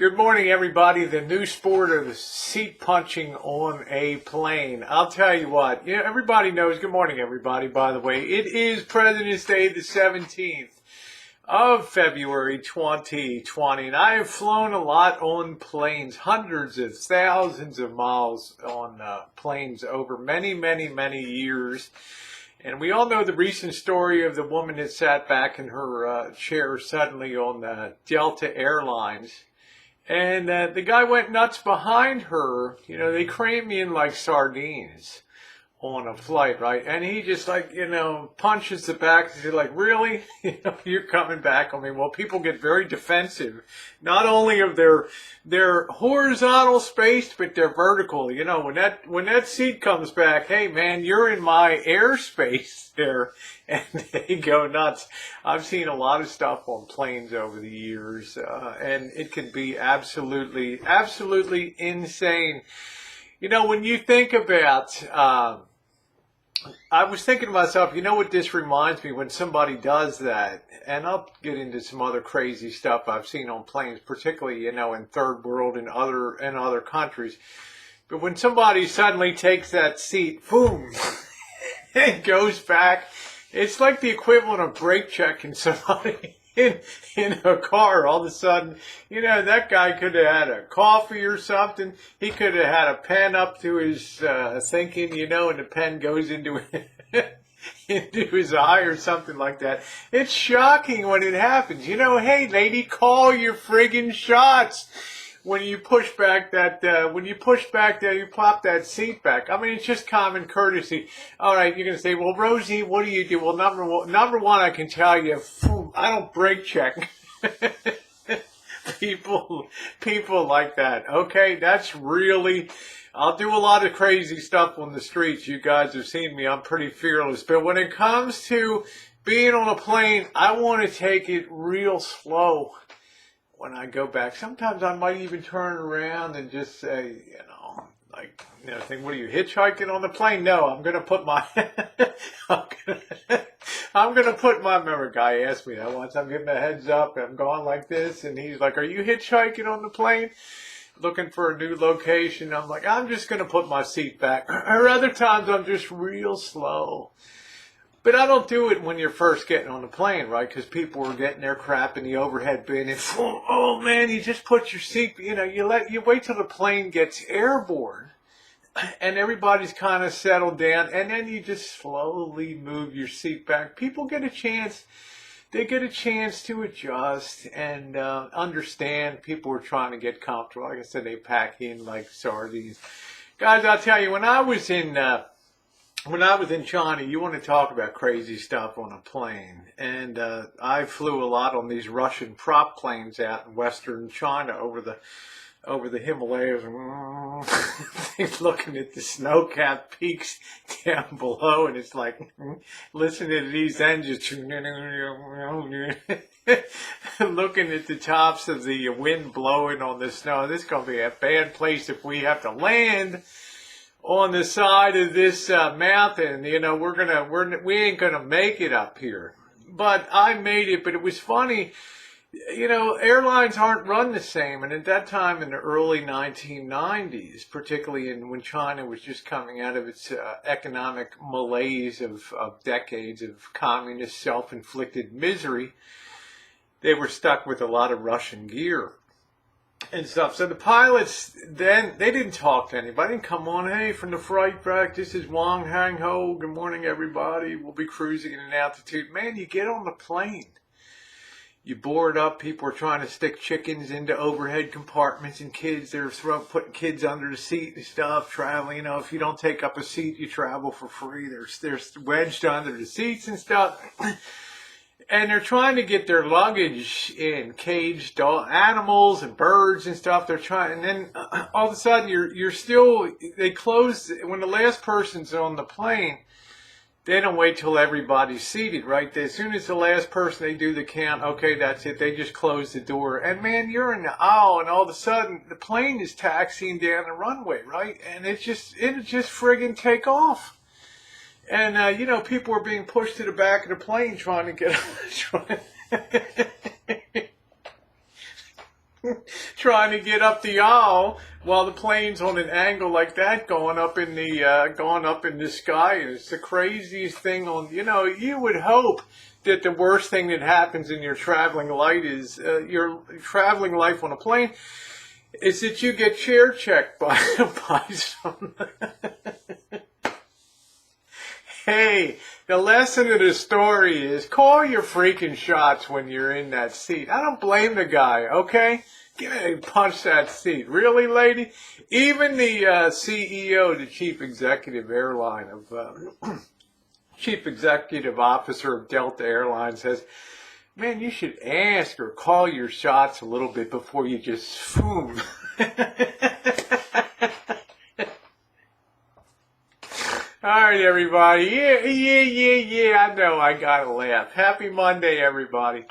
Good morning, everybody. The new sport of seat punching on a plane. I'll tell you what, everybody knows. Good morning, everybody, by the way. It is President's Day, the 17th of February, 2020. And I have flown a lot on planes, hundreds of thousands of miles on planes over many, many, many years. And we all know the recent story of the woman that sat back in her chair suddenly on Delta Airlines. And the guy went nuts behind her. They crammed me in like sardines on a flight, right? And he just punches the back. He's like, really? You're coming back on me. Well, people get very defensive, not only of their horizontal space, but their vertical. When that seat comes back, hey man, you're in my airspace there. And they go nuts. I've seen a lot of stuff on planes over the years, and it can be absolutely, absolutely insane. When you think about, I was thinking to myself, what this reminds me when somebody does that, and I'll get into some other crazy stuff I've seen on planes, particularly, in third world and other countries. But when somebody suddenly takes that seat, boom, and goes back, it's like the equivalent of brake checking somebody in a car. All of a sudden, that guy could have had a coffee or something. He could have had a pen up to his thinking, and the pen goes into into his eye or something like that. It's shocking when it happens. Hey lady, call your friggin' shots. When you push back you plop that seat back. I mean, it's just common courtesy. All right, you're going to say, well, Rosie, what do you do? Well, number one, I can tell you, I don't brake check. People like that. Okay, that's really, I'll do a lot of crazy stuff on the streets. You guys have seen me. I'm pretty fearless. But when it comes to being on a plane, I want to take it real slow. When I go back, sometimes I might even turn around and just say, think, what are you, hitchhiking on the plane? No, I'm going to put my, remember a guy asked me that once, I'm giving a heads up, I'm going like this, and he's like, are you hitchhiking on the plane? Looking for a new location. I'm like, I'm just going to put my seat back. Or other times I'm just real slow. But I don't do it when you're first getting on the plane, right? Because people are getting their crap in the overhead bin. And, oh man, you just put your seat, you wait till the plane gets airborne and everybody's kind of settled down. And then you just slowly move your seat back. People get a chance. They get a chance to adjust and understand. People are trying to get comfortable. Like I said, they pack in like sardines. Guys, I'll tell you, when I was in China, you want to talk about crazy stuff on a plane. And I flew a lot on these Russian prop planes out in western China over the Himalayas, looking at the snow-capped peaks down below, and it's like listening to these engines, looking at the tops of the wind blowing on the snow. This is going to be a bad place if we have to land on the side of this mountain. We ain't gonna make it up here. But I made it. But it was funny. Airlines aren't run the same. And at that time in the early 1990s, particularly when China was just coming out of its economic malaise of decades of communist self-inflicted misery, they were stuck with a lot of Russian gear and stuff. So the pilots, then, they didn't talk to anybody. They didn't come on, hey, from the flight deck, this is Wang Hang Ho. Good morning, everybody. We'll be cruising at an altitude. Man, you get on the plane. You board up. People are trying to stick chickens into overhead compartments, and they're putting kids under the seat and stuff, traveling. If you don't take up a seat, you travel for free. They're wedged under the seats and stuff. And they're trying to get their luggage in, caged animals and birds and stuff. They're trying, and then all of a sudden they close, when the last person's on the plane, they don't wait till everybody's seated, right? As soon as the last person, they do the count, okay, that's it. They just close the door. And man, you're in the aisle, and all of a sudden the plane is taxiing down the runway, right? And it'll just friggin' take off. And, people were being pushed to the back of the plane trying trying to get up the aisle while the plane's on an angle like that, going up in the sky. And it's the craziest thing on. You would hope that the worst thing that happens in your traveling life is your traveling life on a plane is that you get chair checked by some. Hey, the lesson of the story is call your freaking shots when you're in that seat. I don't blame the guy, okay? Punch that seat. Really, lady? Even the CEO, the chief executive chief executive officer of Delta Airlines says, man, you should ask or call your shots a little bit before you just boom. All right, everybody. Yeah, I know. I got to laugh. Happy Monday, everybody.